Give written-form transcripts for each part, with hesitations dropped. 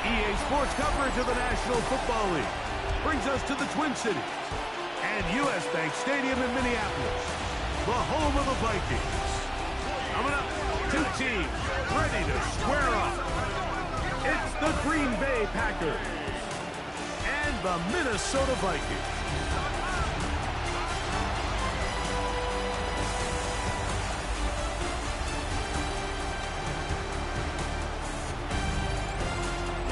EA Sports coverage of the National Football League brings us to the Twin Cities and U.S. Bank Stadium in Minneapolis, the home of the Vikings. Coming up, two teams ready to square off. It's the Green Bay Packers and the Minnesota Vikings.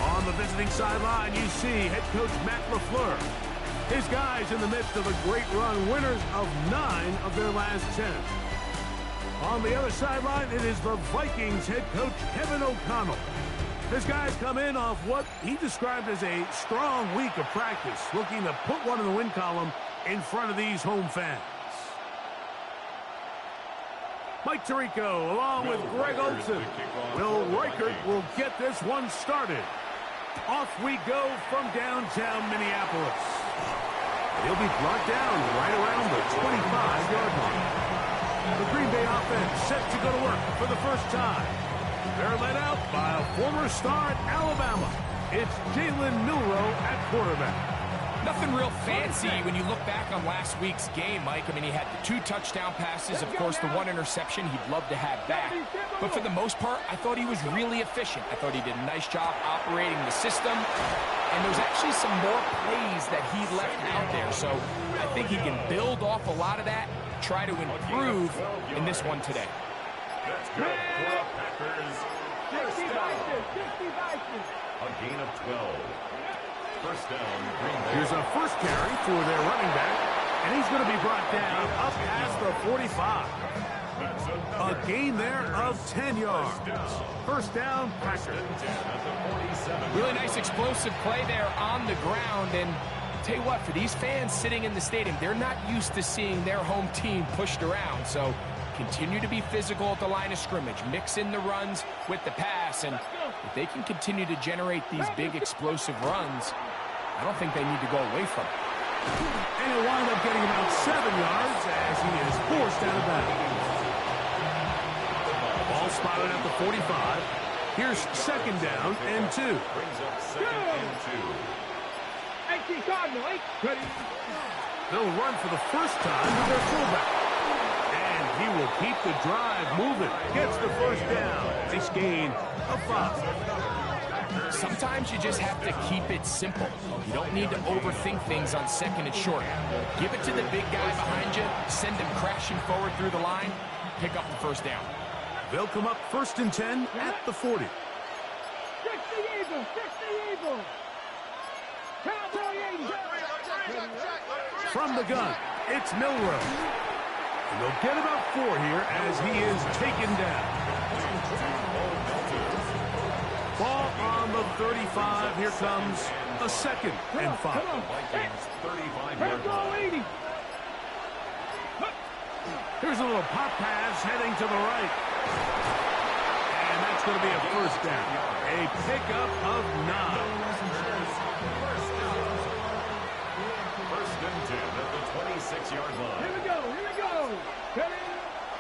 On the visiting sideline, you see head coach Matt LaFleur. His guys in the midst of a great run, winners of 9 of their last 10. On the other sideline, it is the Vikings head coach Kevin O'Connell. His guys come in off what he described as a strong week of practice, looking to put one in the win column in front of these home fans. Mike Tirico along with Greg Olsen. Will Reichert will get this one started. Off we go from downtown Minneapolis. He'll be brought down right around the 25-yard line. The Green Bay offense set to go to work for the first time. They're led out by a former star at Alabama. It's Jalen Milroe at quarterback. Nothing real fancy when you look back on last week's game, Mike. I mean, he had the 2 touchdown passes, of course, the 1 interception he'd love to have back. But for the most part, I thought he was really efficient. I thought he did a nice job operating the system. And there's actually some more plays that he left out there. So I think he can build off a lot of that, try to improve in this one today. Let's go for the Packers. First down. A gain of 12. First down, Green Bay. Here's a first carry for their running back, and he's going to be brought down up past the 45. A gain there of 10 yards. First down, Packers. Really nice explosive play there on the ground, and tell you what, for these fans sitting in the stadium, they're not used to seeing their home team pushed around, so continue to be physical at the line of scrimmage, mix in the runs with the pass, and if they can continue to generate these big explosive runs, I don't think they need to go away from it. And he'll wind up getting about 7 yards as he is forced out of bounds. Ball spotted at the 45. Here's second down and 2. Brings up second and 2. They'll run for the first time with their fullback. And he will keep the drive moving. Gets the first down. Nice gain of 5. Sometimes you just have to keep it simple. You don't need to overthink things on second and short. Give it to the big guy behind you, send him crashing forward through the line, pick up the first down. They'll come up first and 10 at the 40. From the gun, it's Milroe. And they'll get about 4 here as he is taken down. Ball on the 35. Here comes a second and 5. Vikings 35-yard line. Here's a little pop pass heading to the right. And that's going to be a first down. A pickup of 9. First and 10 at the 26-yard line. Here we go.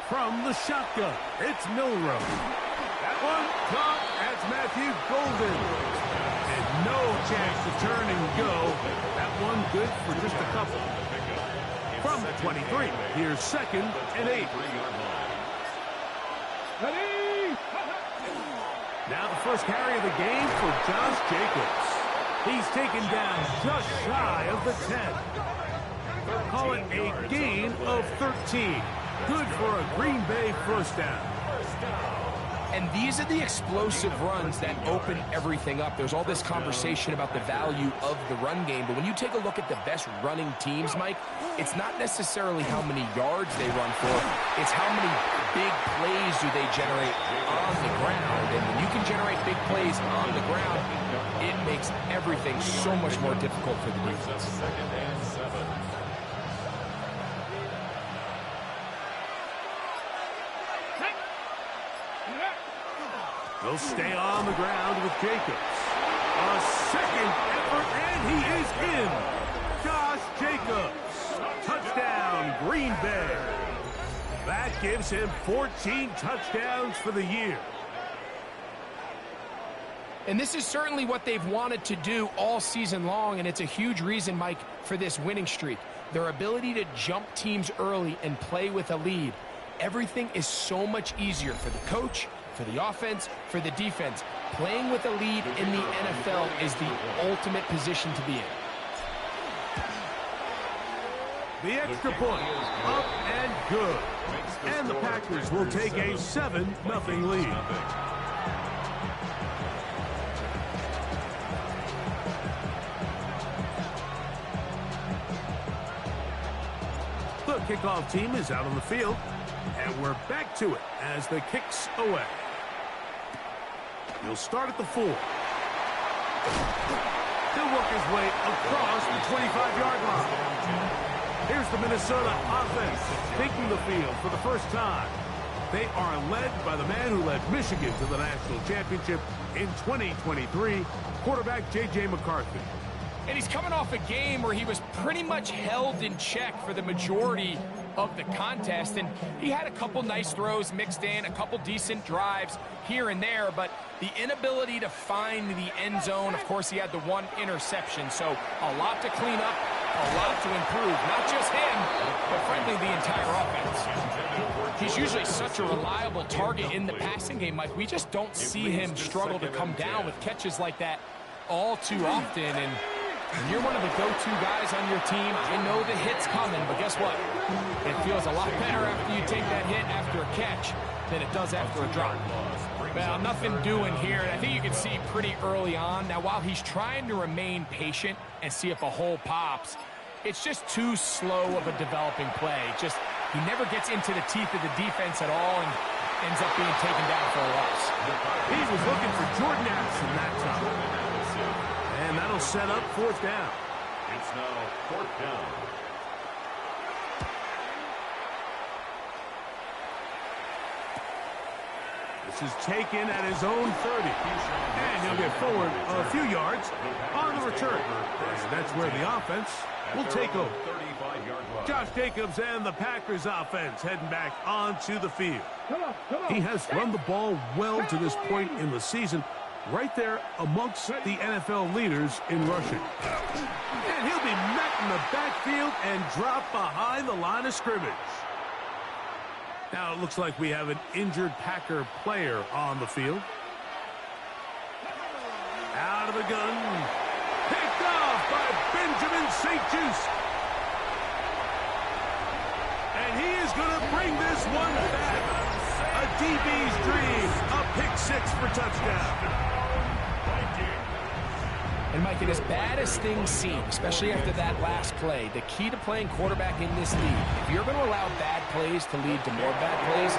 From the shotgun, it's Milroe. That one caught. That's Matthew Golden. And no chance to turn and go. That one good for just a couple. From the 23, here's second and 8. Now the first carry of the game for Josh Jacobs. He's taken down just shy of the 10. Call it a gain of 13. Good for a Green Bay first down. And these are the explosive runs that open everything up. There's all this conversation about the value of the run game, but when you take a look at the best running teams, Mike, it's not necessarily how many yards they run for. It's how many big plays do they generate on the ground. And when you can generate big plays on the ground, it makes everything so much more difficult for the defense. Second and 7. He'll stay on the ground with Jacobs. A second effort, and he is in. Josh Jacobs. Touchdown, Green Bay. That gives him 14 touchdowns for the year. And this is certainly what they've wanted to do all season long, and it's a huge reason, Mike, for this winning streak. Their ability to jump teams early and play with a lead. Everything is so much easier for the coach, for the offense, for the defense. Playing with a lead in the NFL is the ultimate position to be in. The extra point, up and good. And the Packers will take a 7-0 lead. The kickoff team is out on the field, and we're back to it as the kick's away. He'll start at the 4. He'll work his way across the 25-yard line. Here's the Minnesota offense taking the field for the first time. They are led by the man who led Michigan to the national championship in 2023, quarterback J.J. McCarthy. And he's coming off a game where he was pretty much held in check for the majority of the contest. And he had a couple nice throws mixed in, a couple decent drives here and there. But the inability to find the end zone, of course, he had the one interception. So a lot to clean up, a lot to improve. Not just him, but frankly, the entire offense. He's usually such a reliable target in the passing game, Mike. We just don't see him struggle to come down with catches like that all too often. And when you're one of the go-to guys on your team, I know the hit's coming, but guess what? It feels a lot better after you take that hit after a catch than it does after a drop. Well, nothing doing here, and I think you can see pretty early on. Now, while he's trying to remain patient and see if a hole pops, it's just too slow of a developing play. He never gets into the teeth of the defense at all and ends up being taken down for a loss. He was looking for Jordan Addison that time. And that'll set up 4th down. It's now 4th down. This is taken at his own 30. And he'll get forward a few yards on the return. And that's where the offense will take over. Josh Jacobs and the Packers offense heading back onto the field. He has run the ball well to this point in the season, right there amongst the NFL leaders in rushing. And he'll be met in the backfield and dropped behind the line of scrimmage. Now it looks like we have an injured Packer player on the field. Out of the gun. Picked off by Benjamin St-Juste. And he is going to bring this one back. A DB's dream. A pick 6 for touchdown. And, Mike, and as bad as things seem, especially after that last play, the key to playing quarterback in this league, if you're going to allow bad plays to lead to more bad plays,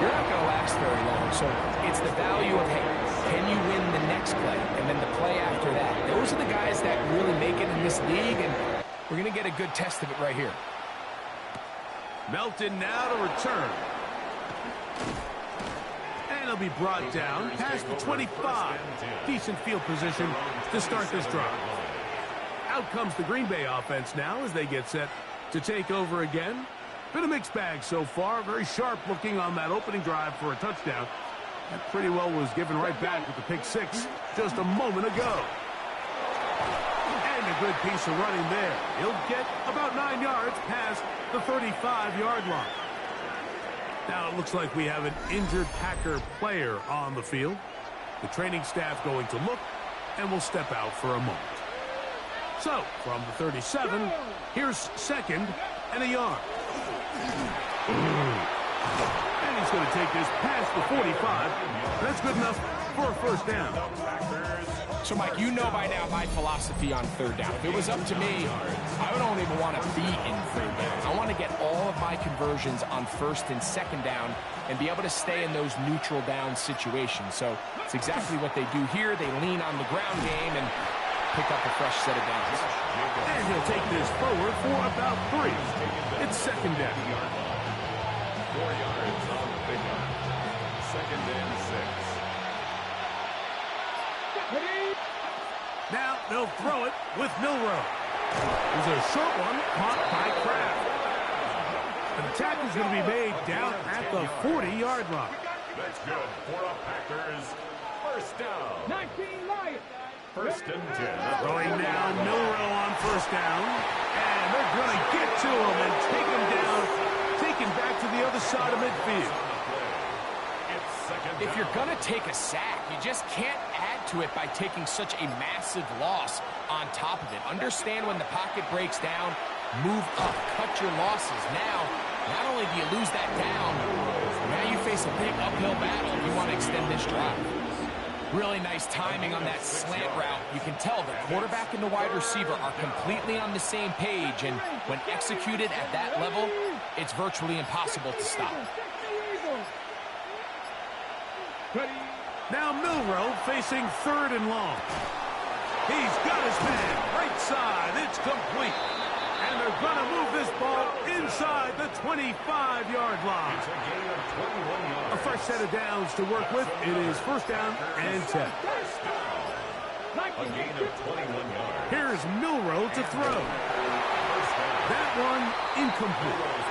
you're not going to last very long. So it's the value of, hey, can you win the next play and then the play after that? Those are the guys that really make it in this league, and we're going to get a good test of it right here. Melton now to return. And he'll be brought down past the 25. Decent field position to start this drive. Out comes the Green Bay offense now as they get set to take over again. Been a mixed bag so far. Very sharp looking on that opening drive for a touchdown. That pretty well was given right back with the pick 6 just a moment ago. And a good piece of running there. He'll get about 9 yards past the 35-yard line. Now it looks like we have an injured Packer player on the field. The training staff going to look and will step out for a moment. So, from the 37, here's 2nd and a yard. And he's going to take this past the 45. That's good enough for a 1st down. So, Mike, you know by now my philosophy on 3rd down. If it was up to me, I don't even want to be in 3rd down. I want to get all of my conversions on 1st and 2nd down and be able to stay in those neutral down situations. So it's exactly what they do here. They lean on the ground game and pick up a fresh set of downs. And he'll take this forward for about 3. It's 2nd down. 4 yards on the pickup. 2nd and 6. Now they'll throw it with Milroe. There's a short one caught by Kraft. And the tackle's going to be made down at the 40-yard line. That's good for a Packers First down. 19 Lions. First and 10. Throwing now, Milroe on first down. And they're going to get to him and take him down, take him back to the other side of midfield. If you're going to take a sack, you just can't add to it by taking such a massive loss on top of it. Understand when the pocket breaks down, move up, cut your losses. Now, not only do you lose that down, now you face a big uphill battle if you want to extend this drive. Really nice timing on that slant route. You can tell the quarterback and the wide receiver are completely on the same page, and when executed at that level, it's virtually impossible to stop. Now Milroe facing third and long. He's got his man right side. It's complete. And they're going to move this ball inside the 25-yard line. It's a gain of 21 yards. A fresh set of downs to work with. It is first down and 10. A gain of 21 yards. Here's Milroe to throw. That one incomplete.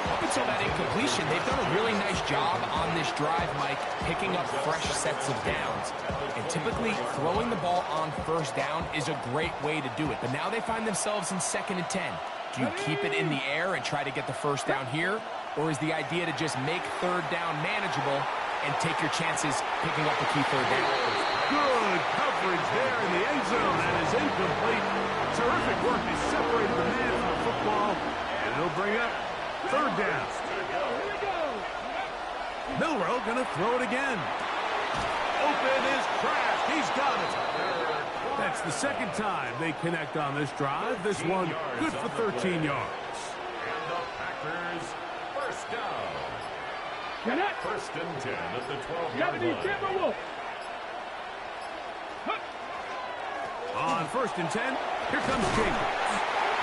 Up until that incompletion, they've done a really nice job on this drive, Mike, picking up fresh sets of downs. And typically, throwing the ball on first down is a great way to do it. But now they find themselves in 2nd and 10. Do you keep it in the air and try to get the first down here? Or is the idea to just make third down manageable and take your chances picking up the key third down? Good coverage there in the end zone. That is incomplete. Terrific work. He separated the man from the football. And he'll bring up third down. Milroe going to throw it again. Open is Kraft. He's got it. That's the second time they connect on this drive. This one good for 13 yards. And the Packers first down. First and 10 at the 12-yard line. On first and 10, here comes Jacobs.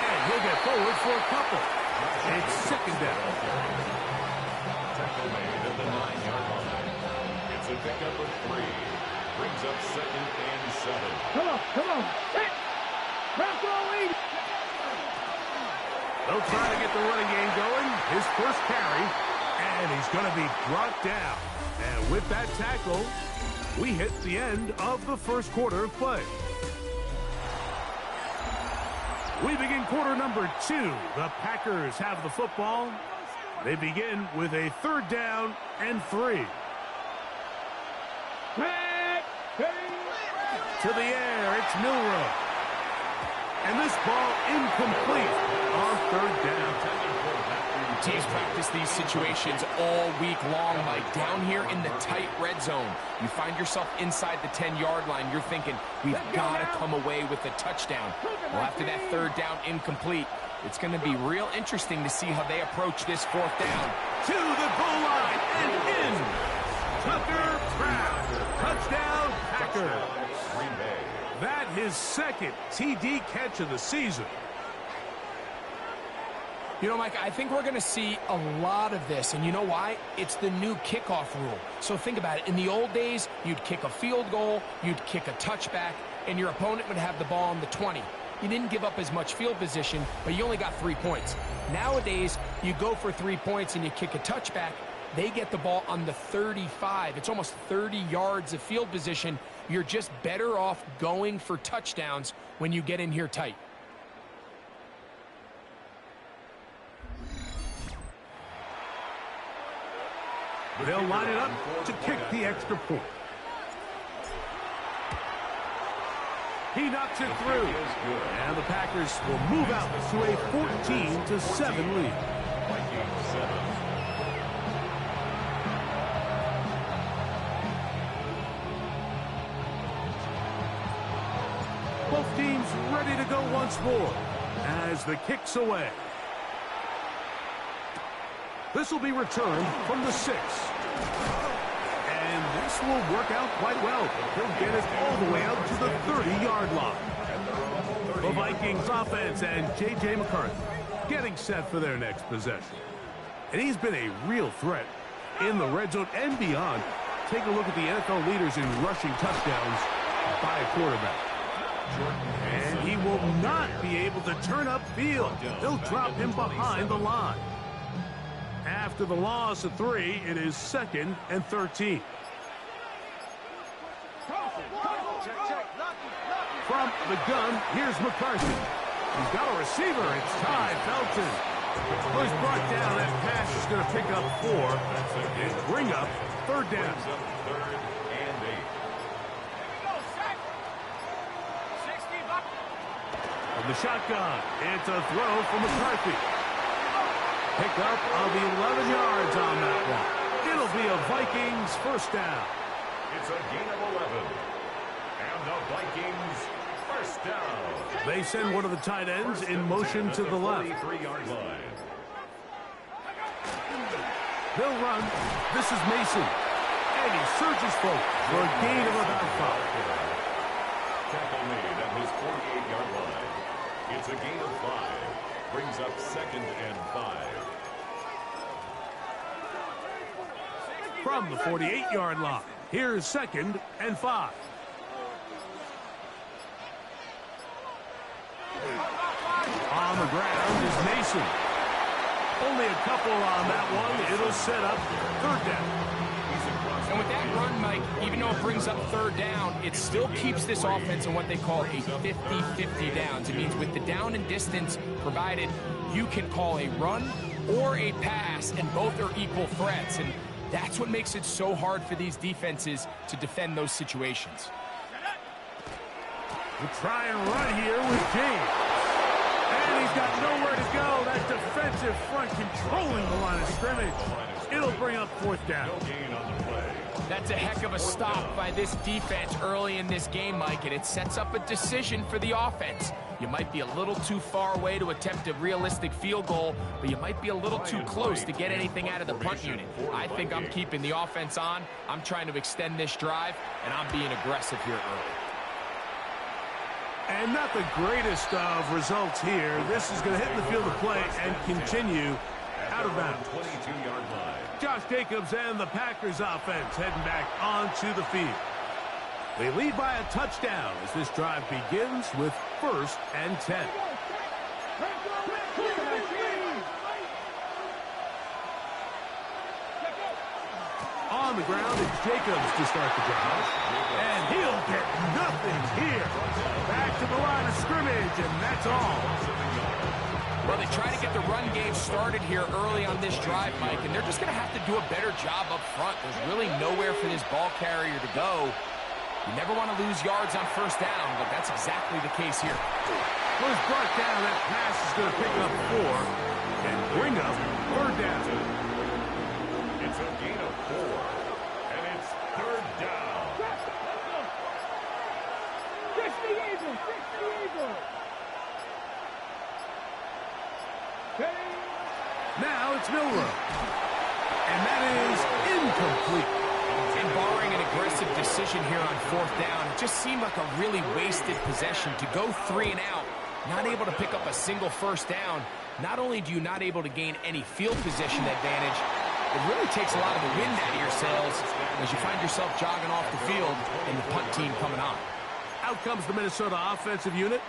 And he'll get forward for a couple. It's second down. Tackle made at the 9-yard line. It's a pickup of 3. Brings up 2nd and 7. Come on. Hit. Ralph rolling. They'll try to get the running game going. His first carry. And he's going to be brought down. And with that tackle, we hit the end of the first quarter of play. We begin quarter number 2. The Packers have the football. They begin with a third down and 3. To the air, it's Milroe. And this ball incomplete on third down. Teams practice these situations all week long, Mike. Down here in the tight red zone, you find yourself inside the 10-yard line. You're thinking, we've got to come away with a touchdown. Well, after that third down incomplete, it's going to be real interesting to see how they approach this fourth down. To the goal line and in. Tucker Kraft. Touchdown, Packers. That his second TD catch of the season. You know, Mike, I think we're going to see a lot of this, and you know why? It's the new kickoff rule. So think about it. In the old days, you'd kick a field goal, you'd kick a touchback, and your opponent would have the ball on the 20. You didn't give up as much field position, but you only got 3 points. Nowadays, you go for 3 points and you kick a touchback. They get the ball on the 35. It's almost 30 yards of field position. You're just better off going for touchdowns when you get in here tight. They'll line it up to kick the extra point. He knocks it through. And the Packers will move out to a 14-7 lead. Vikings 7. Both teams ready to go once more as the kick's away. This will be returned from the 6. And this will work out quite well. He'll get it all the way out to the 30-yard line. The Vikings offense and J.J. McCarthy getting set for their next possession. And he's been a real threat in the red zone and beyond. Take a look at the NFL leaders in rushing touchdowns by a quarterback. And he will not be able to turn upfield. They'll drop him behind the line. After the loss of 3, it is 2nd and 13. From the gun, here's McCarthy. He's got a receiver. It's Ty Felton. He's brought down. That pass is going to pick up 4 and bring up third down. Third and 8. From the shotgun, it's a throw from McCarthy. Pick up of 11 yards on that one. It'll be a Vikings first down. It's a gain of 11. And the Vikings first down. They send one of the tight ends in motion to the left. 43-yard line. They'll run. This is Mason. And he surges forward for a gain of about 5. Tackle made at his 48-yard line. It's a gain of 5. Brings up 2nd and 5. From the 48-yard line, here's 2nd and 5. On the ground is Mason. Only a couple on that one. It'll set up third down. And with that run, Mike, even though it brings up third down, it still keeps this offense in what they call a 50-50 downs. It means with the down and distance provided, you can call a run or a pass, and both are equal threats. And that's what makes it so hard for these defenses to defend those situations. We'll try and run here with James. And he's got nowhere to go. That defensive front controlling the line of scrimmage. It'll bring up fourth down. No gain on the play. That's a heck of a stop by this defense early in this game, Mike, and it sets up a decision for the offense. You might be a little too far away to attempt a realistic field goal, but you might be a little too close to get anything out of the punt unit. I think I'm keeping the offense on. I'm trying to extend this drive, and I'm being aggressive here early. And not the greatest of results here. This is going to hit the field of play and continue out of bounds. 22-yard line. Josh Jacobs and the Packers offense heading back onto the field. They lead by a touchdown as this drive begins with 1st and 10. On the ground, it's Jacobs to start the drive. And he'll get nothing here. Back to the line of scrimmage, and that's all. Well, they try to get the run game started here early on this drive, Mike, and they're just going to have to do a better job up front. There's really nowhere for this ball carrier to go. You never want to lose yards on first down, but that's exactly the case here. Well, it's brought down. That pass is going to pick up 4 and bring up third down. It's a gain of 4, and it's third down. 60 Eagles. Now it's Milrow. And that is incomplete. And barring an aggressive decision here on fourth down, it just seemed like a really wasted possession to go 3 and out, not able to pick up a single first down. Not only do you not able to gain any field position advantage, it really takes a lot of the wind out of your sails as you find yourself jogging off the field and the punt team coming on. Out comes the Minnesota offensive unit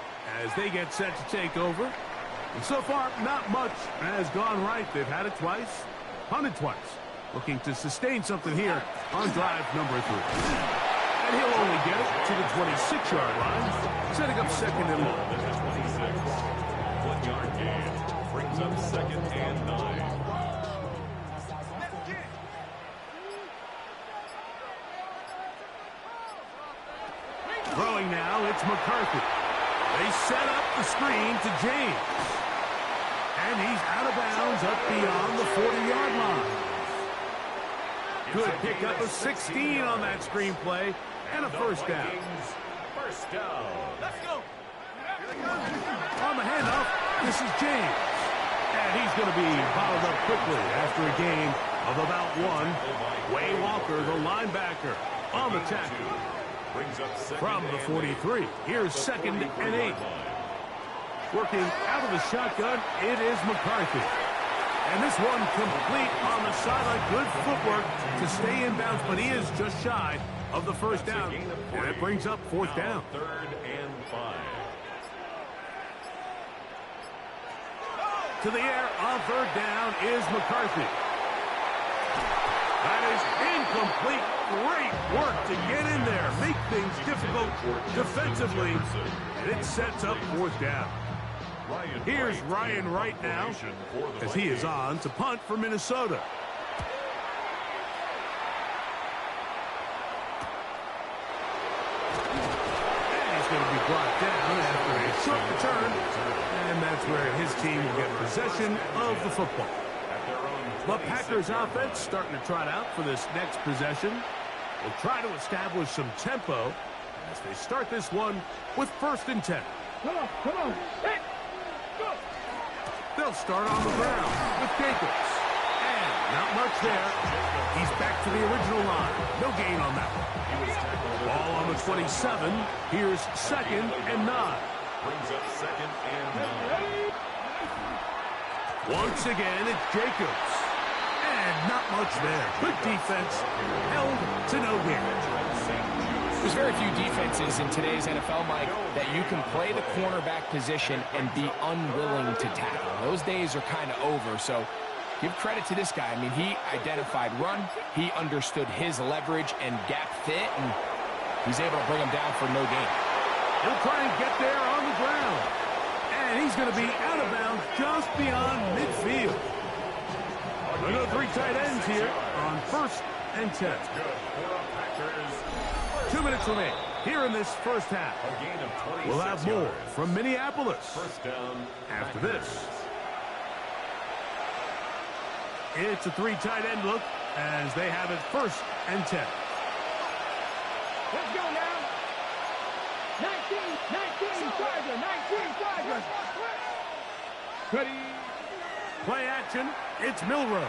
as they get set to take over. And so far, not much has gone right. They've had it twice, punted twice. Looking to sustain something here on drive number 3. And he'll only get it to the 26-yard line, setting up 2nd and 1. 1-yard gain brings up 2nd and 9. Throwing now, it's McCarthy. They set up the screen to James. And he's out of bounds up beyond the 40-yard line. Good pick up of 16 on that screenplay and a first down. First down. Let's go. On the handoff, this is James. And he's going to be bottled up quickly after a gain of about 1. Way Walker, the linebacker, on the tackle. From the 43, here's 2nd and 8. Working out of the shotgun, it is McCarthy. And this one complete on the sideline. Good footwork to stay in bounds, but he is just shy of the first down. And it brings up 4th down. 3rd and 5. To the air on 3rd down is McCarthy. That is incomplete. Great work to get in there, make things difficult defensively, and it sets up fourth down. Here's Ryan Wright now, as he is on to punt for Minnesota. And he's going to be brought down after a short return, and that's where his team will get possession of the football. The Packers offense starting to trot out for this next possession. Will try to establish some tempo as they start this one with 1st and 10. Come on. Hit. Go. They'll start on the ground with Jacobs. And not much there. He's back to the original line. No gain on that one. Ball on the 27. Here's 2nd and 9. Brings up 2nd and 9. Once again, it's Jacobs. And not much there. Good defense. Held to no gain. There's very few defenses in today's NFL, Mike, that you can play the cornerback position and be unwilling to tackle. Those days are kind of over, so give credit to this guy. I mean, he identified run, he understood his leverage and gap fit, and he's able to bring him down for no gain. He'll try and get there on the ground. And he's going to be out of bounds just beyond midfield. We've got 3 tight ends here on 1st and 10. 2 minutes remain here in this first half. We'll have more from Minneapolis after this. It's a 3 tight end look as they have it 1st and 10. Let's go now. 19, Charger, 19, Charger. Ready. Play action. It's Milroe.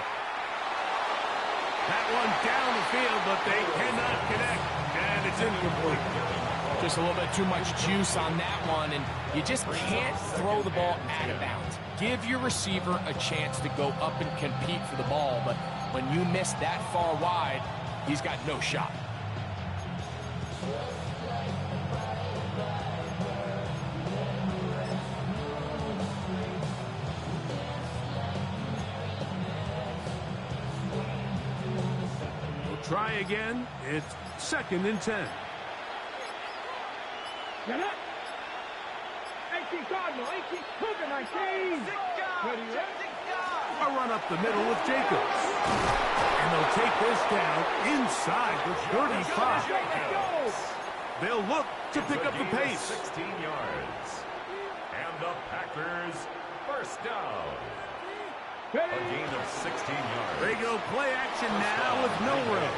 That one down the field, but they cannot connect, and it's incomplete. Just a little bit too much juice on that one, and you just can't throw the ball out of bounds. Give your receiver a chance to go up and compete for the ball, but when you miss that far wide, he's got no shot. Try again. It's 2nd and 10. Get up. 18 Cardinal, 18 Cougar, 19. Ready, A run up the middle with Jacobs. And they'll take this down inside the 35. They'll look to pick up the pace. 16 yards. And the Packers 1st down. A gain of 16 yards. They go play action now with Milroe.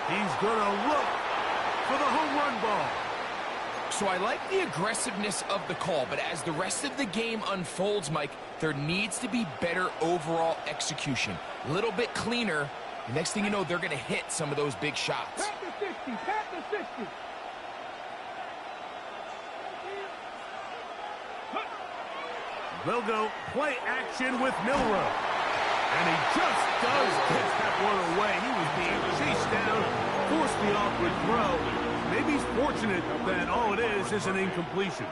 He's going to look for the home run ball. So I like the aggressiveness of the call, but as the rest of the game unfolds, Mike, there needs to be better overall execution. A little bit cleaner. The next thing you know, they're going to hit some of those big shots. Pat the 60, pat the 60. They'll go play action with Milroe. And he just does get that one away. He was being chased down, forced the awkward throw. Maybe he's fortunate that all it is an incompletion.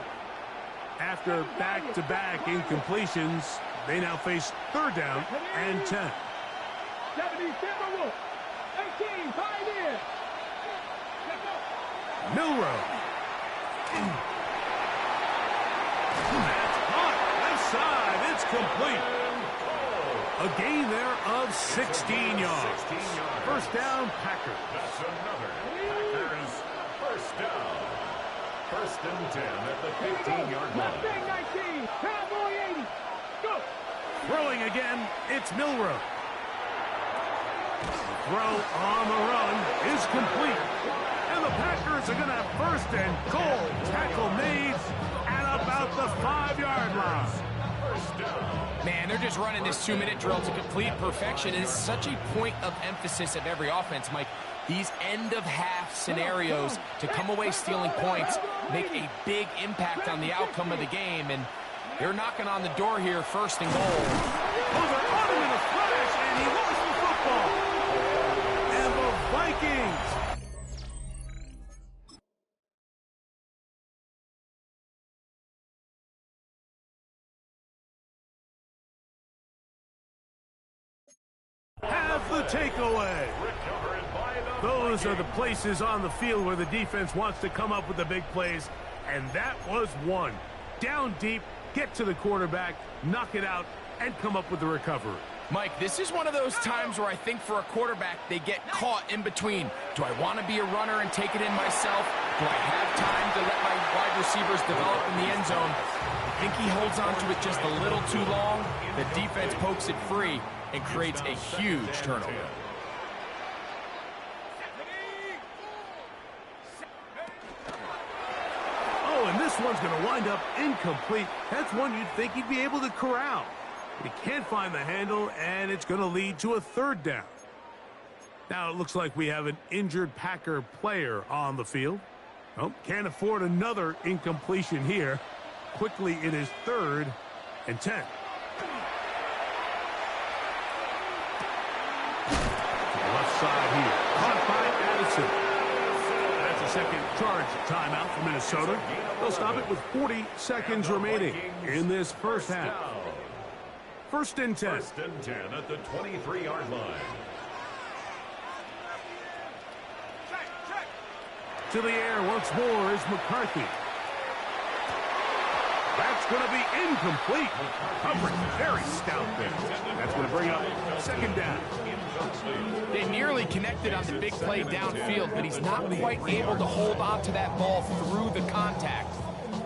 After back-to-back incompletions, they now face 3rd down and 10. 70, Timberwolf. 18, Pioneer. Milroe. That's hot. Left side. It's complete. A gain there of 16 yards. 1st down, Packers. That's another Packers 1st down. 1st and 10 at the 15-yard line. Left wing 19, Cowboy 80. Go. Throwing again, it's Milroe. Throw on the run is complete. And the Packers are going to have 1st and goal. Tackle made at about the 5-yard line. Man, they're just running this 2-minute drill to complete perfection. It is such a point of emphasis of every offense, Mike. These end-of-half scenarios to come away stealing points make a big impact on the outcome of the game, and they're knocking on the door here, 1st and goal. Oh, they're on him in a flash, and he lost the football. And the Vikings have the the takeaway. Those are the places on the field where the defense wants to come up with the big plays, and that was one. Down deep, get to the quarterback, knock it out, and come up with the recovery. Mike, this is one of those times where I think for a quarterback, they get caught in between. Do I want to be a runner and take it in myself? Do I have time to let my wide receivers develop in the end zone? I think he holds on to it just a little too long. The defense pokes it free and creates a huge turnover. Oh, and this one's going to wind up incomplete. That's one you'd think he'd be able to corral. He can't find the handle, and it's going to lead to a third down. Now it looks like we have an injured Packer player on the field. Oh, can't afford another incompletion here. Quickly, it is 3rd and 10. To the left side here. Caught by Addison. That's a second charge timeout for Minnesota. They'll stop it with 40 seconds remaining in this first half. 1st and 10. 1st and 10 at the 23-yard line. To the air once more is McCarthy. That's going to be incomplete. Coverage very stout there. That's going to bring up 2nd down. They nearly connected on the big play downfield, but he's not quite able to hold on to that ball through the contact.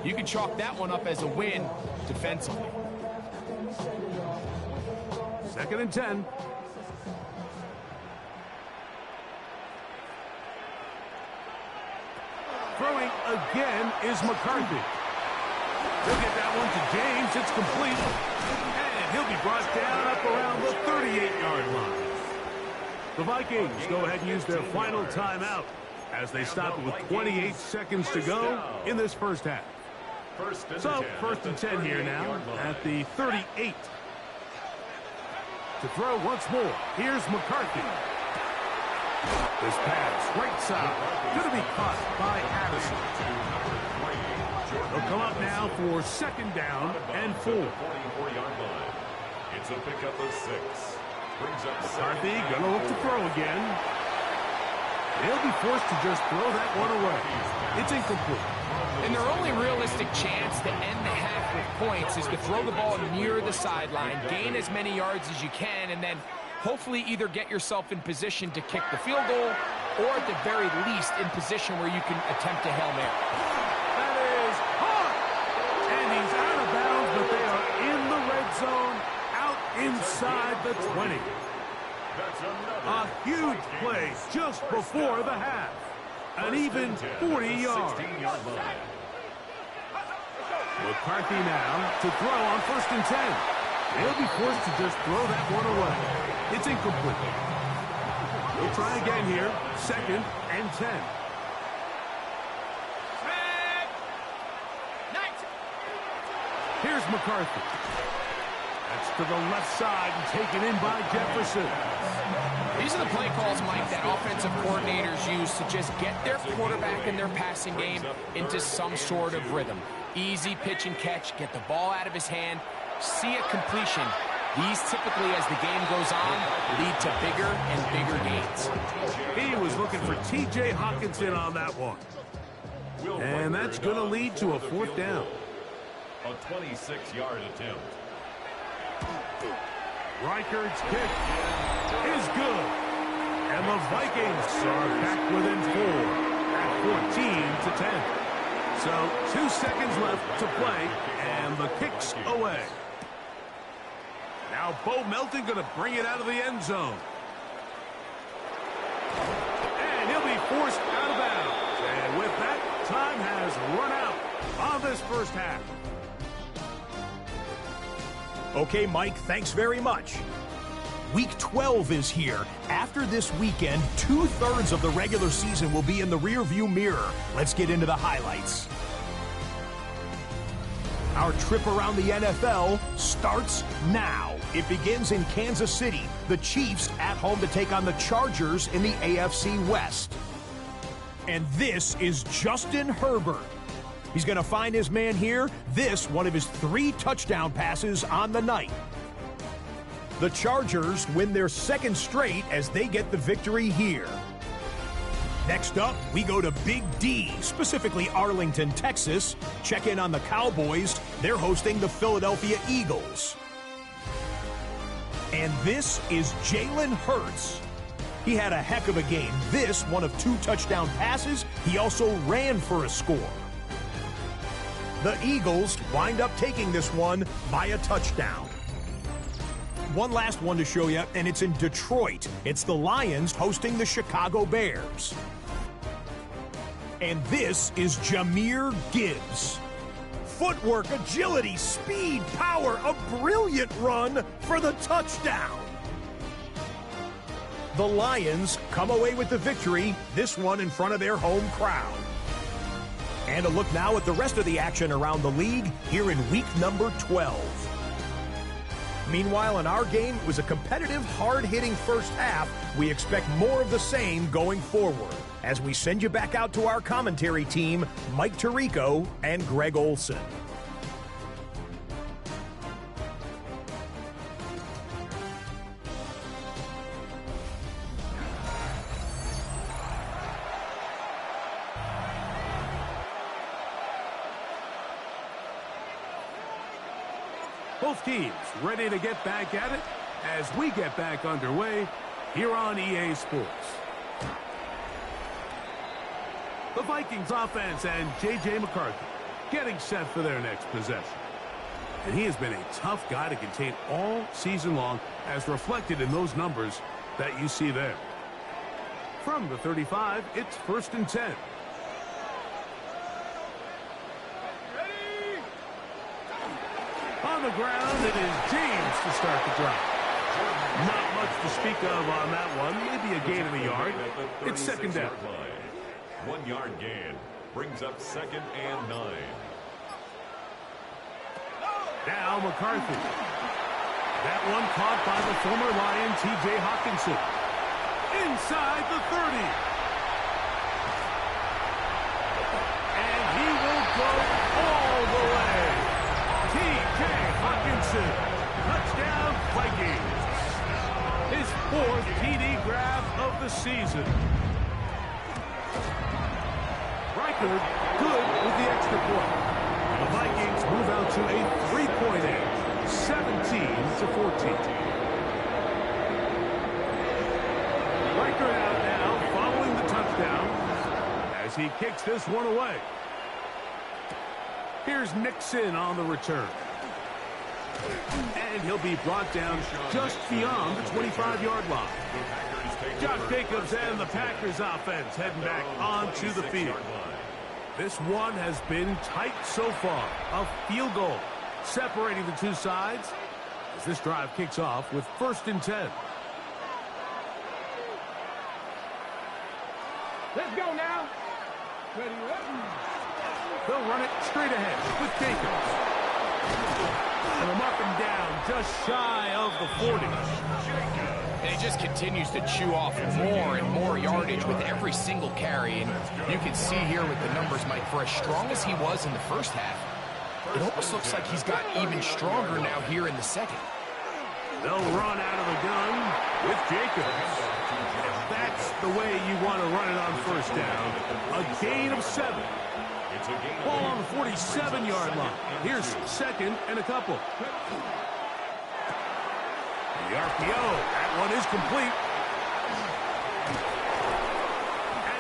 You can chalk that one up as a win defensively. 2nd and 10. Throwing again is McCarthy. He'll get that one to James. It's complete. And he'll be brought down up around the 38-yard line. The Vikings go ahead and use their final timeout as they stop it with 28 seconds to go in this first half. So, 1st and 10 here now at the 38. To throw once more, here's McCarthy. This pass, right side, going to be caught by Addison. They'll come up now for 2nd down and 4. It's a pickup of 6. Brings up McCarthy going to look to throw again. He'll be forced to just throw that one away. It's incomplete. And their only realistic chance to end the half with points is to throw the ball near the sideline, gain as many yards as you can, and then hopefully either get yourself in position to kick the field goal or at the very least in position where you can attempt a Hail Mary. That is hard. And he's out of bounds, but they are in the red zone, out inside the 20. A huge play just before the half. An even 40 yards. McCarthy now to throw on 1st and 10. He'll be forced to just throw that one away. It's incomplete. He'll try again here. 2nd and 10. Here's McCarthy. That's to the left side and taken in by Jefferson. These are the play calls, Mike, that offensive coordinators use to just get their quarterback and their passing game into some sort of rhythm. Easy pitch and catch, get the ball out of his hand, see a completion. These typically, as the game goes on, lead to bigger and bigger gains. He was looking for T.J. Hawkinson on that one. And that's going to lead to a 4th down. A 26-yard attempt. Reichard's kick is good. And the Vikings are back within 4 at 14 to 10. So 2 seconds left to play, and the kick's away. Now Bo Melton going to bring it out of the end zone. And he'll be forced out of bounds. And with that, time has run out on this first half. Okay, Mike, thanks very much. Week 12 is here. After this weekend, 2/3 of the regular season will be in the rearview mirror. Let's get into the highlights. Our trip around the NFL starts now. It begins in Kansas City. The Chiefs at home to take on the Chargers in the AFC West. And this is Justin Herbert. He's going to find his man here. This, one of his 3 touchdown passes on the night. The Chargers win their second straight as they get the victory here. Next up, we go to Big D, specifically Arlington, Texas. Check in on the Cowboys. They're hosting the Philadelphia Eagles. And this is Jalen Hurts. He had a heck of a game. This, one of 2 touchdown passes. He also ran for a score. The Eagles wind up taking this one by a touchdown. One last one to show you, and it's in Detroit. It's the Lions hosting the Chicago Bears. And this is Jahmyr Gibbs. Footwork, agility, speed, power, a brilliant run for the touchdown. The Lions come away with the victory, this one in front of their home crowd. And a look now at the rest of the action around the league here in week number 12. Meanwhile, in our game, it was a competitive, hard-hitting first half. We expect more of the same going forward as we send you back out to our commentary team, Mike Tirico and Greg Olson. Both teams ready to get back at it as we get back underway here on EA Sports. The Vikings offense and J.J. McCarthy getting set for their next possession. And he has been a tough guy to contain all season long, as reflected in those numbers that you see there. From the 35, it's 1st and 10. On the ground, it is James to start the drive. Not much to speak of on that one. Maybe a gain of a yard. It's 2nd down. 1 yard gain brings up 2nd and 9. Now McCarthy. That one caught by the former Lion, T.J. Hawkinson. Inside the 30. And he will go all the way. T.J. Hawkinson. Touchdown, Vikings. His 4th TD grab of the season. Reichard good with the extra point. The Vikings move out to a 3-point edge, 17-14. Reichard out now following the touchdown as he kicks this one away. Here's Nixon on the return. And he'll be brought down just beyond the 25-yard line. Josh Jacobs and the Packers offense heading back onto the field. This one has been tight so far. A field goal separating the two sides as this drive kicks off with 1st and 10. Let's go now. Ready, They'll run it straight ahead with Jacobs. And they'll mark him down just shy of the 40. And he just continues to chew off more and more yardage with every single carry. And you can see here with the numbers, Mike, for as strong as he was in the first half, it almost looks like he's got even stronger now here in the second. They'll run out of the gun with Jacobs. That's the way you want to run it on 1st down. A gain of 7. Ball on the 47-yard line. Here's 2nd and a couple. The RPO, that one is complete.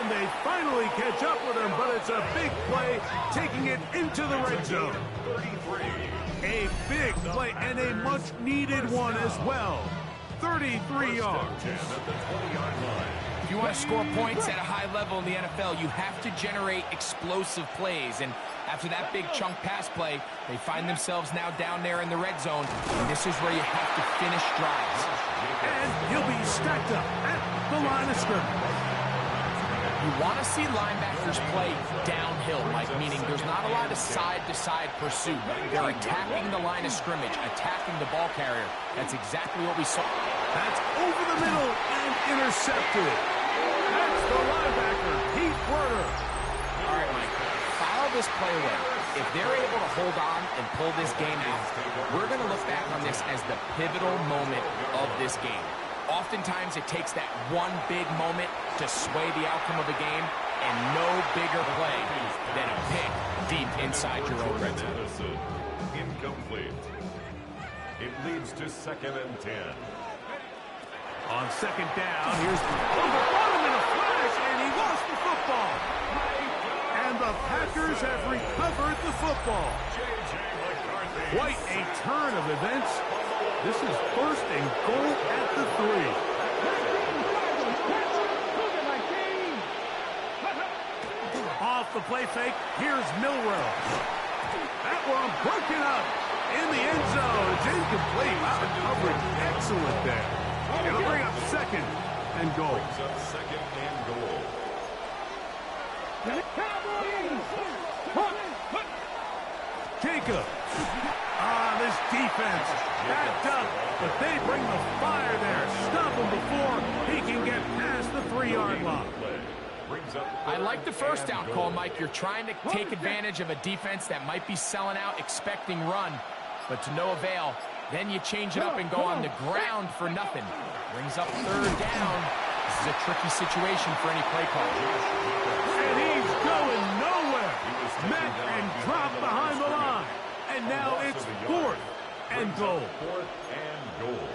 And they finally catch up with him, but it's a big play, taking it into the red zone. 33. A big play and a much-needed one as well. 33 yards. If you want to score points at a high level in the NFL, you have to generate explosive plays. And after that big chunk pass play, they find themselves now down there in the red zone. And this is where you have to finish drives. And he'll be stacked up at the line of scrimmage. You want to see linebackers play downhill, Mike, meaning there's not a lot of side-to-side pursuit. They're attacking the line of scrimmage, attacking the ball carrier. That's exactly what we saw. That's over the middle and intercepted. That's the linebacker, Heath Werner. All right, Mike, file this play away. If they're able to hold on and pull this game out, we're going to look back on this as the pivotal moment of this game. Oftentimes, it takes that one big moment to sway the outcome of a game, and no bigger play than a pick deep inside your own red zone. Incomplete. It leads to 2nd and 10. On 2nd down, here's bought him in a flash, and he lost the football. And the Packers have recovered the football. Quite a turn of events. This is 1st and goal at the 3. Off the play fake, here's Milrow. That one broken up in the end zone. It's incomplete. Wow, the coverage excellent there. It'll bring up 2nd and goal. Brings up 2nd and goal. Jacobs. This defense backed up, but they bring the fire there. Stop him before he can get past the 3-yard line. I like the first down call, Mike. You're trying to take advantage of a defense that might be selling out, expecting run, but to no avail. Then you change it up and go on the ground for nothing. Brings up 3rd down. This is a tricky situation for any play call. And he's going nowhere. Met and dropped behind the line. And now it's 4th and goal. 4th and goal.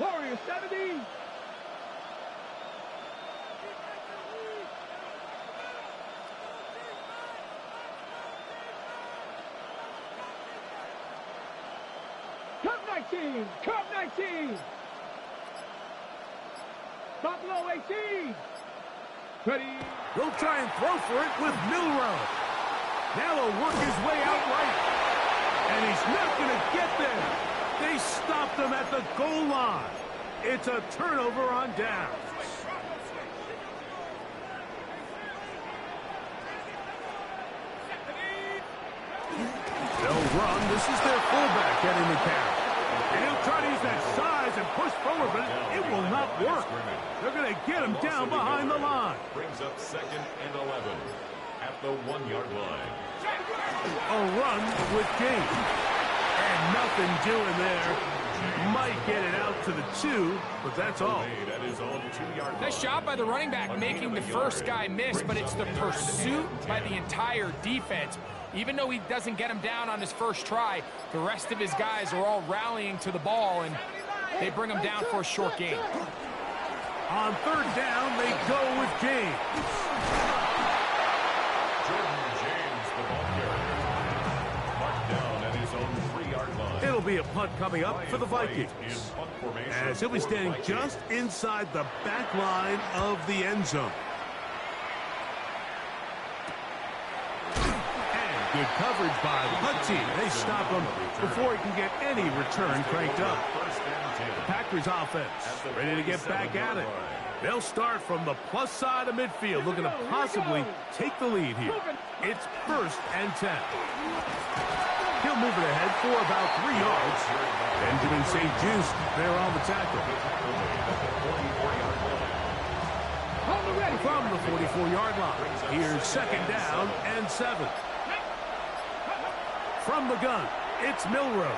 Warriors 70. Cup 19. Cup 19. Buffalo 18. Ready. He'll try and throw for it with Milrow. Now he'll work his way out right. And he's not going to get there. They stopped him at the goal line. It's a turnover on downs. They'll run. This is their fullback getting the carry. And he'll try to use that size and push forward, but it will not work. They're going to get him down behind the line. Brings up 2nd and 11 at the 1-yard line. A run with James. And nothing doing there. Might get it out to the 2, but that's all. Nice job by the running back making the first guy miss, but it's the pursuit by the entire defense. Even though he doesn't get him down on his first try, the rest of his guys are all rallying to the ball, and they bring him down for a short gain. On 3rd down, they go with James. It'll be a punt coming up for the Vikings, as he'll be standing just inside the back line of the end zone. And good coverage by the team. They stop him before he can get any return cranked up. The Packers offense ready to get back at it. They'll start from the plus side of midfield, looking to possibly take the lead here. It's 1st and 10. He'll move it ahead for about 3 yards. Benjamin St. Just there on the tackle. From the 44-yard line, here's 2nd down and 7. From the gun, it's Milrow.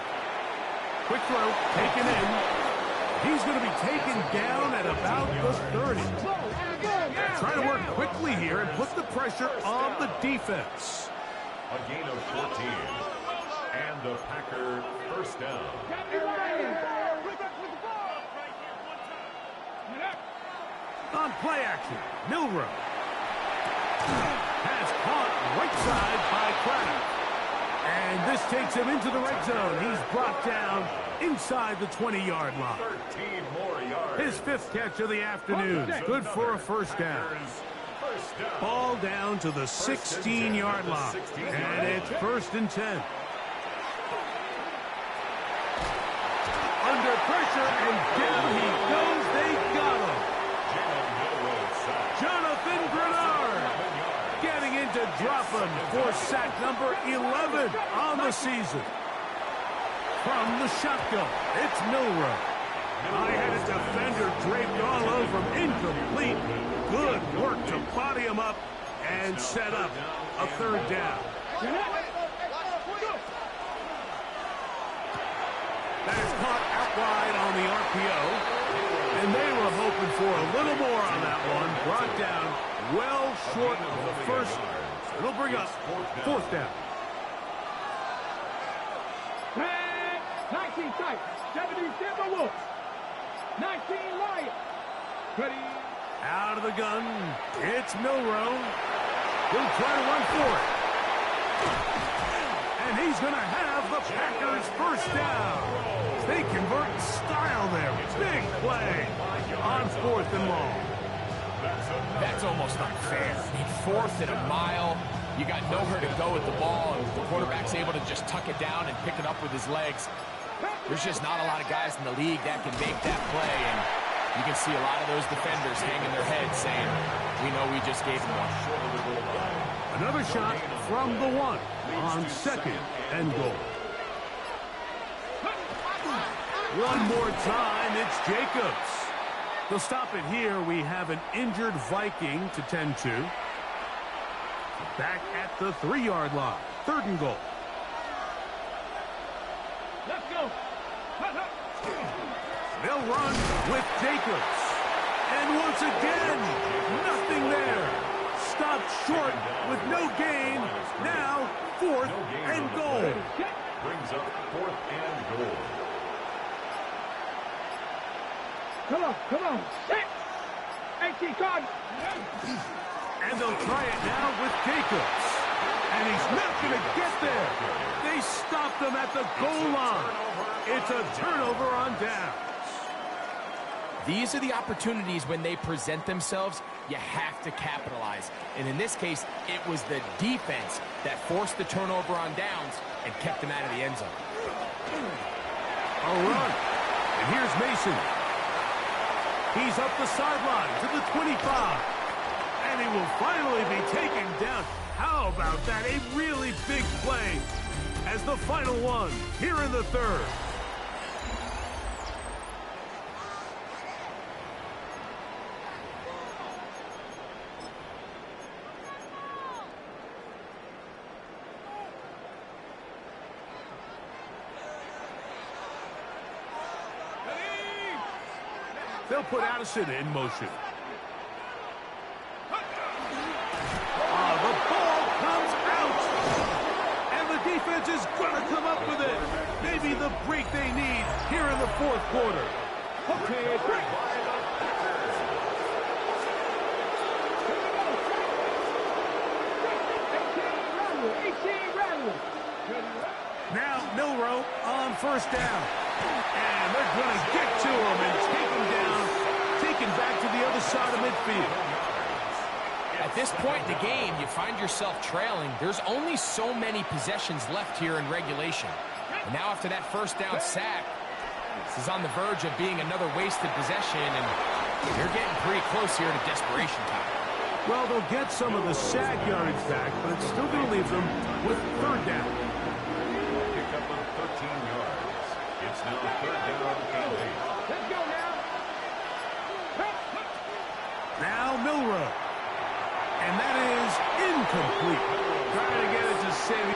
Quick throw, taken in. He's going to be taken down at about the 30. Trying to work quickly here and put the pressure on the defense. A gain of 14. And the Packer 1st down. On play action, Milrow. Pass caught right side by Kraft. And this takes him into the red zone. He's brought down inside the 20-yard line. 13 more yards. His 5th catch of the afternoon. Good for a 1st down. Ball down to the 16-yard line. And it's 1st and 10. Under pressure, and down he goes. They got him. Jonathan Grenard getting in to drop him for sack number 11 on the season. From the shotgun, it's Milrow. I had a defender draped all over him. Incomplete. Good work to body him up and set up a third down. That is caught out wide on the RPO. And they were hoping for a little more on that one. Brought down well short of the first. It'll bring up fourth down. 19 tight. 77 Wolves. 19 Lions. Ready. Out of the gun. It's Milroe. He'll try to run for it. And he's going to have the Packers first down. They convert in style there. Big play on 4th and long. That's almost unfair. I mean, 4th and a mile. You got nowhere to go with the ball, and the quarterback's able to just tuck it down and pick it up with his legs. There's just not a lot of guys in the league that can make that play, and you can see a lot of those defenders hanging their heads saying, we know we just gave them one. Another shot from the 1 on 2nd and goal. One more time, it's Jacobs. They'll stop it here. We have an injured Viking to tend to. Back at the 3-yard line. 3rd and goal. Let's go. They'll run with Jacobs. And once again, nothing there. Stopped short with no gain. Now, 4th and goal. Brings up 4th and goal. Come on. Set. 18 card. And they'll try it now with Jacobs. And he's not going to get there. They stopped him at the goal line. It's a turnover on downs. These are the opportunities when they present themselves, you have to capitalize. And in this case, it was the defense that forced the turnover on downs and kept them out of the end zone. A run. And here's Mason. He's up the sideline to the 25. And he will finally be taken down. How about that? A really big play as the final one here in the 3rd. They'll put Addison in motion. The ball comes out. And the defense is going to come up with it. Maybe the break they need here in the 4th quarter. Okay, break. Now Milroe on 1st down. And they're going to get to him and take him down, taken back to the other side of midfield. At this point in the game, you find yourself trailing. There's only so many possessions left here in regulation. And now after that 1st down sack, this is on the verge of being another wasted possession, and they're getting pretty close here to desperation time. Well, they'll get some of the sack yardage back, but it's still going to leave them with 3rd down. Pick up on 13 yards. It's now 3rd down and 8. Let's go now. Now Milroe. And that is incomplete. Trying to get it to Sammy.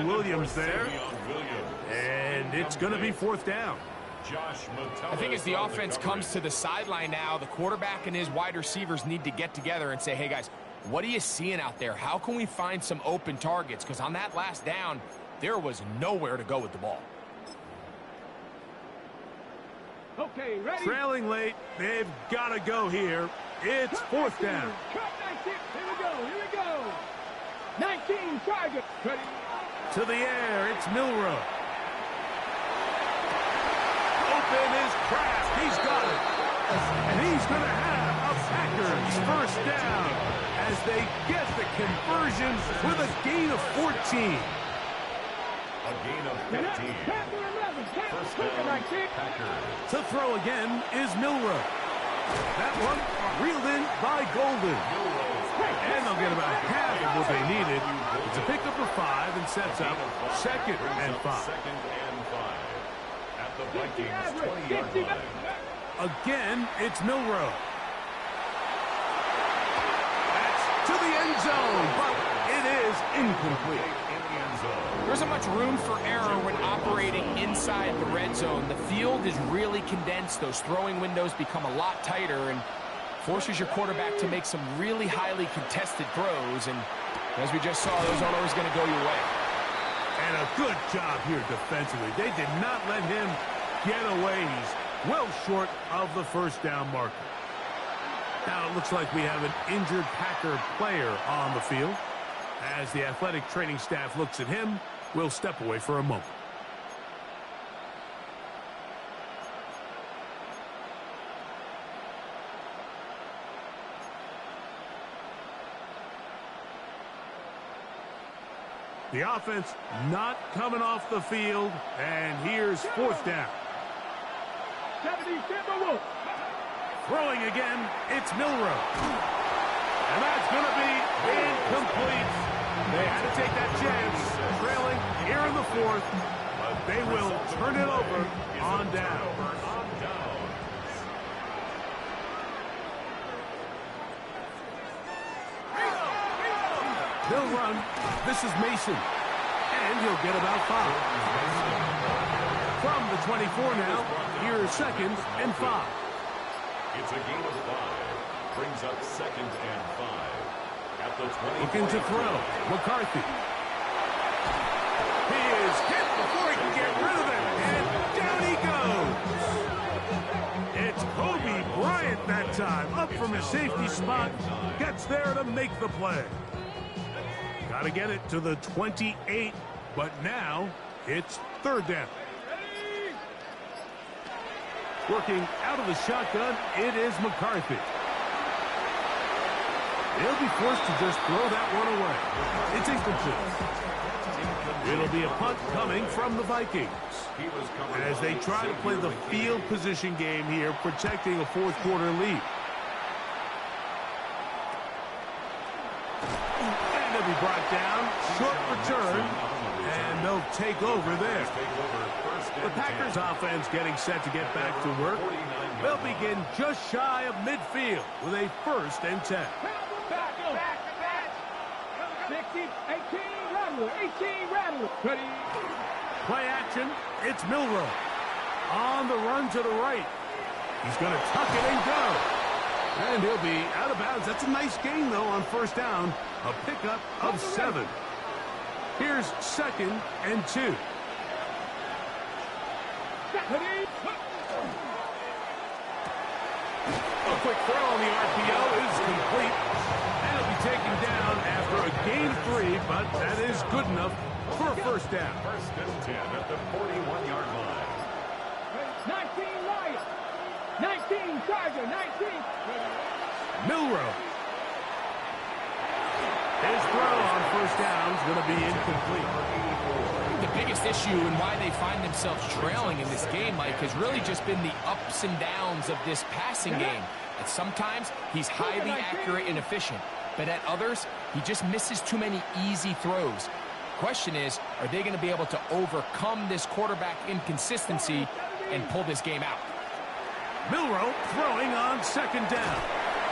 Williams there. And it's going to be fourth down. I think as the offense comes to the sideline now, the quarterback and his wide receivers need to get together and say, hey, guys, what are you seeing out there? How can we find some open targets? Because on that last down, there was nowhere to go with the ball. Okay, ready? Trailing late. They've got to go here. It's fourth down. Cut 19. Here we go. Here we go. 19 target. Ready? To the air. It's Milroe. Open is Kraft. He's got it. And he's going to have a Packers first down as they get the conversion with a gain of 14. A gain of 15. First down, Packers. To throw again is Milroe. That one reeled in by Golden. And they'll get about half of what they needed. It's a pickup of 5 and sets up second and 5. Second and 5. At the Vikings 20-yard line. Again, it's Milroe. That's to the end zone, but it is incomplete. There isn't much room for error when operating inside the red zone. The field is really condensed. Those throwing windows become a lot tighter and forces your quarterback to make some really highly contested throws. And as we just saw, those aren't always going to go your way. And a good job here defensively. They did not let him get away. He's well short of the first down marker. Now it looks like we have an injured Packer player on the field. As the athletic training staff looks at him, we'll step away for a moment. The offense not coming off the field, and here's fourth down. 70 Timberwolves. Throwing again, it's Milroe. And that's going to be incomplete. They had to take that chance, trailing here in the fourth, but they will turn it over on down. They'll run. This is Mason. And he'll get about 5. From the 24 now, here's second and 5. It's a gain of 5. Brings up second and 5. At the 20. Looking to throw. McCarthy. He is hit before he can get rid of it. And down he goes. It's Kobe Bryant that time. Up from his safety spot. Gets there to make the play. Got to get it to the 28. But now it's third down. Working out of the shotgun, it is McCarthy. He'll be forced to just throw that one away. It's incomplete. It'll be a punt coming from the Vikings. As they try to play the field position game here, protecting a fourth quarter lead. And they'll be brought down. Short return. And they'll take over there. The Packers offense getting set to get back to work. They'll begin just shy of midfield with a first and 10. 18 Rattler. 18 Rattler. Ready. Play action. It's Milroe. On the run to the right. He's going to tuck it and go. And he'll be out of bounds. That's a nice gain, though, on first down. A pickup of 7. Here's second and 2. A quick throw on the RPO is complete. And it'll be taken down after a gain of 3, but that is good enough for a first down. First and 10 at the 41-yard line. 19 Lions. 19 Tiger. 19. Milroe. His throw on first down is going to be incomplete. The biggest issue and why they find themselves trailing in this game, Mike, has really just been the ups and downs of this passing game. And sometimes he's highly accurate and efficient, but at others, he just misses too many easy throws. Question is, are they going to be able to overcome this quarterback inconsistency and pull this game out? Milroe throwing on second down.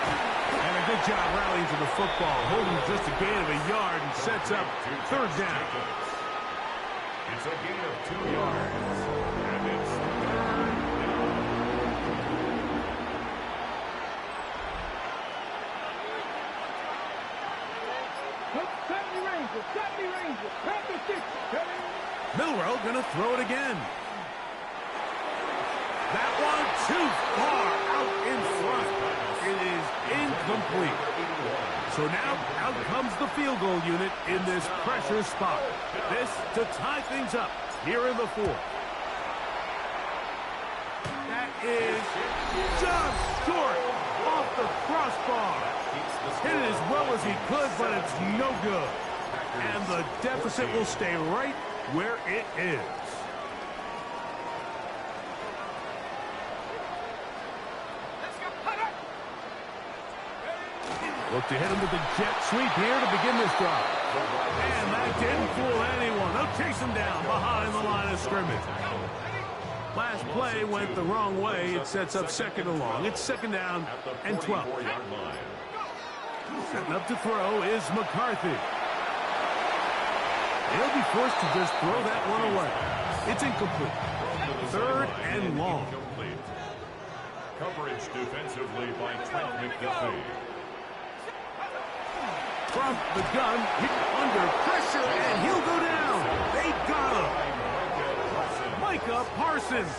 And a good job rallying to the football, holding just a gain of a yard and sets up third down. It's a gain of 2 yards. And it's 3rd down. Look, 70 Rangers, 70 Rangers. Panther 60. Milroe going to throw it again. That one too far out in front. It is incomplete. So now out comes the field goal unit in this pressure spot. This to tie things up here in the 4th. That is just short off the crossbar. Hit it as well as he could, but it's no good. And the deficit will stay right where it is. Look to hit him with the jet sweep here to begin this drive. And that didn't fool anyone. They'll chase him down behind the line of scrimmage. Last play went the wrong way. It sets up 2nd and long. It's 2nd down and 12. Setting up to throw is McCarthy. He'll be forced to just throw that one away. It's incomplete. 3rd and long. Coverage defensively by Trent McDuffie. From the gun, under pressure, and he'll go down. They got him. Micah Parsons.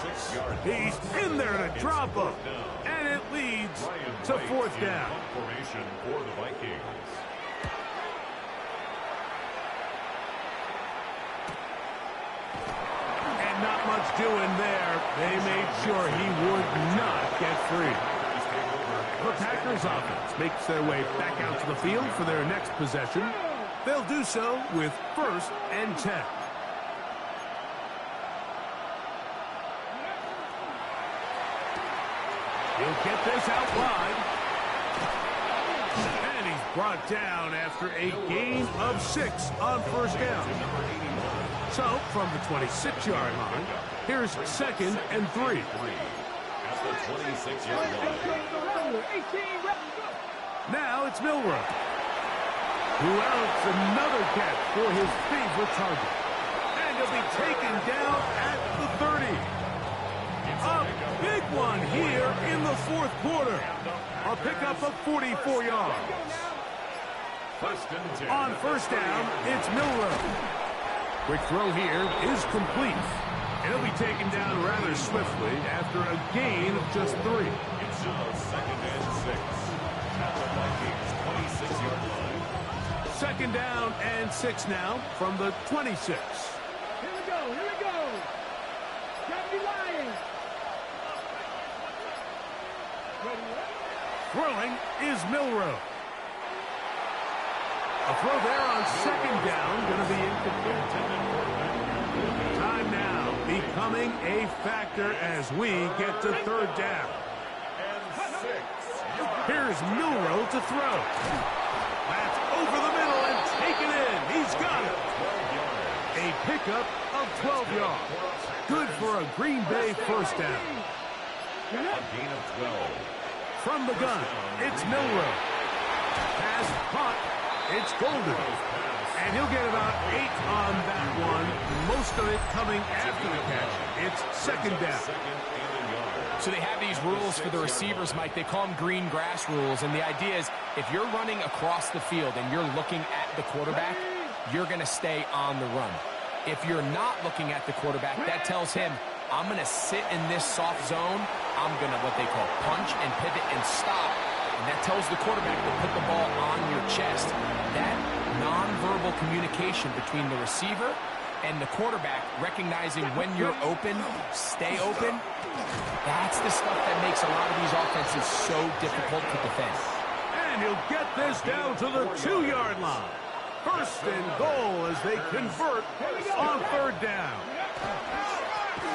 He's in there to drop him. And it leads to 4th down. Formation for the Vikings. And not much doing there. They made sure he would not get free. The Packers offense makes their way back out to the field for their next possession. They'll do so with 1st and 10. He'll get this out wide. And he's brought down after a gain of 6 on 1st down. So, from the 26-yard line, here's 2nd and 3. At the 26-yard line. Now it's Milroe, who else another catch for his favorite target. And he'll be taken down at the 30. A big one here in the 4th quarter. A pickup of 44 yards. On 1st down, it's Milroe. Quick throw here is complete. And he'll be taken down rather swiftly after a gain of just 3. It's 2nd and 6. At the Vikings 26-yard line. 2nd down and 6 now from the 26. Here we go, here we go. Deputy Lions. Throwing is Milroe. A throw there on 2nd down, going to be incomplete. Time now becoming a factor as we get to 3rd down. And 6. Here's Milroe to throw. That's over the middle and taken in. He's got it. A pickup of 12 yards. Good for a Green Bay 1st down. A gain of 12. From the gun, it's Milroe. Pass caught. It's Golden. And he'll get about 8 on that one. Most of it coming after the catch. It's 2nd down. So they have these rules for the receivers, Mike. They call them green grass rules. And the idea is if you're running across the field and you're looking at the quarterback, you're going to stay on the run. If you're not looking at the quarterback, that tells him, I'm going to sit in this soft zone. I'm going to what they call punch and pivot and stop. And that tells the quarterback to put the ball on your chest. That nonverbal communication between the receiver and the quarterback, recognizing when you're open, stay open, that's the stuff that makes a lot of these offenses so difficult to defend. And he'll get this down to the 2-yard line. 1st and goal as they convert on 3rd down.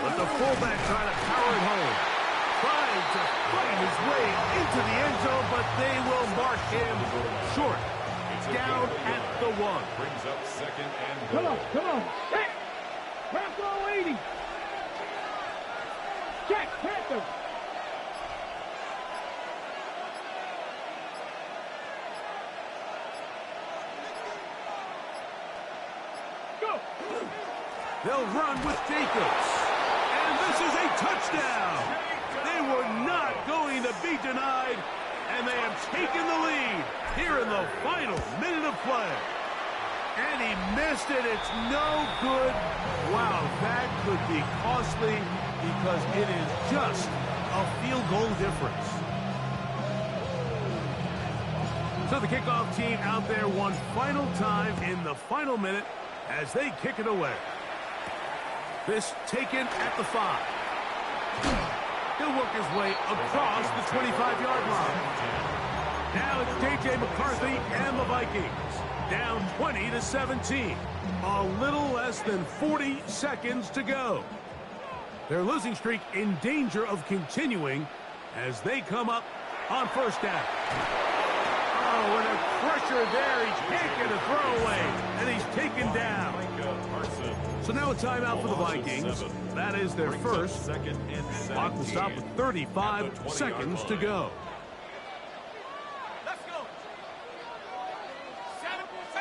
But the fullback trying to power it home. Trying to find his way into the end zone, but they will mark him short. Down at the 1. Brings up 2nd and goal. Come on. Hey! Wrap all 80. Check, Panther. Go. They'll run with Jacobs. And this is a touchdown. They were not going to be denied, and they have taken the lead here in the final minute of play. And he missed it. It's no good. Wow, that could be costly because it is just a field goal difference. So the kickoff team out there one final time in the final minute as they kick it away. This taken at the 5. He'll work his way across the 25-yard line. Now it's J.J. McCarthy and the Vikings. Down 20-17. A little less than 40 seconds to go. Their losing streak in danger of continuing as they come up on first down. Oh, and a pressure there. He can't get a throwaway, and he's taken down. So now a timeout for the Vikings. That is their first. Clock will stop with 35 seconds to go.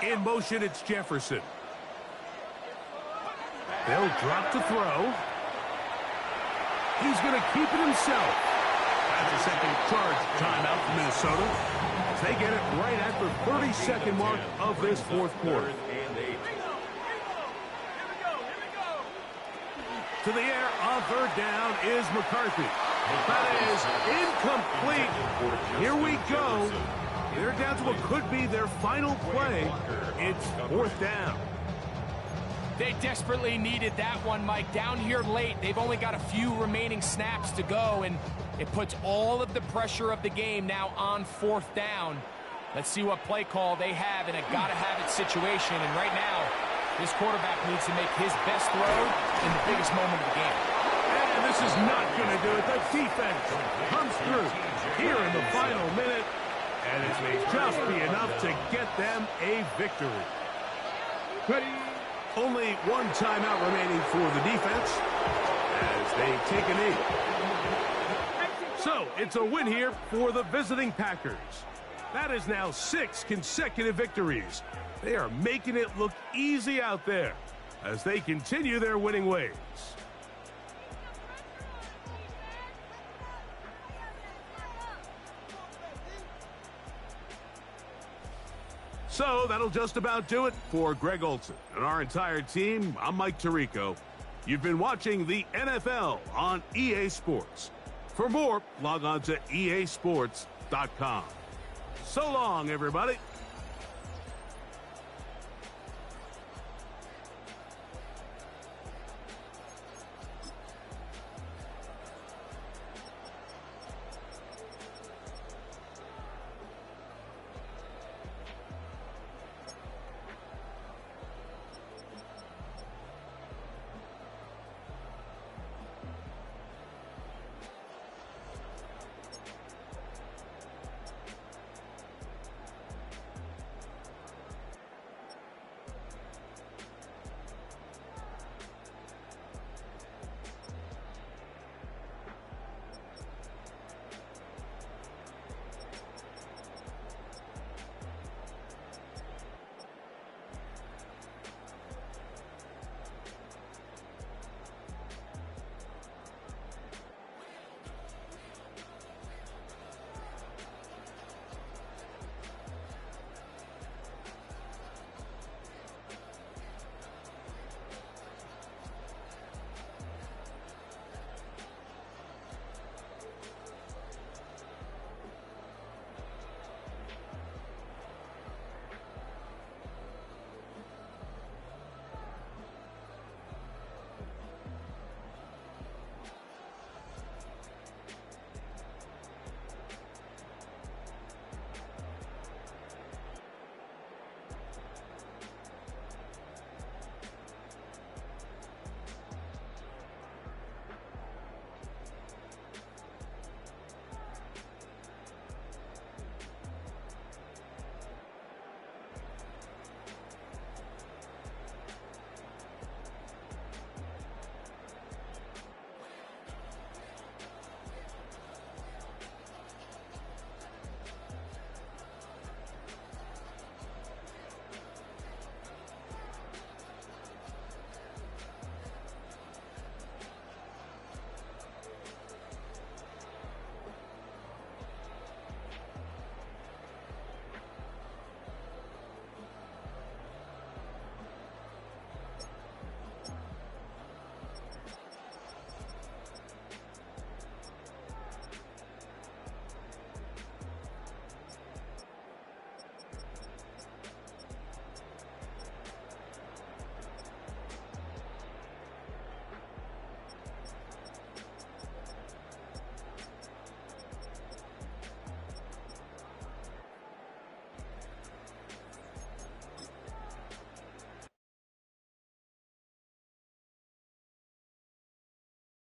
In motion, it's Jefferson. They'll drop to throw. He's going to keep it himself. That's a second charge timeout for Minnesota. As they get it right at the 30-second mark of this fourth quarter. To the air on third down is McCarthy. That is incomplete. Here we go. They're down to what could be their final play. It's fourth down. They desperately needed that one, Mike. Down here late, they've only got a few remaining snaps to go, and it puts all of the pressure of the game now on fourth down. Let's see what play call they have in a gotta-have-it situation. And right now, this quarterback needs to make his best throw in the biggest moment of the game. And this is not going to do it. The defense comes through here in the final minute. And it may just be enough to get them a victory. Only one timeout remaining for the defense as they take a knee. So it's a win here for the visiting Packers. That is now 6 consecutive victories. They are making it look easy out there as they continue their winning ways. So that'll just about do it for Greg Olsen and our entire team. I'm Mike Tirico. You've been watching the NFL on EA Sports. For more, log on to easports.com. So long, everybody.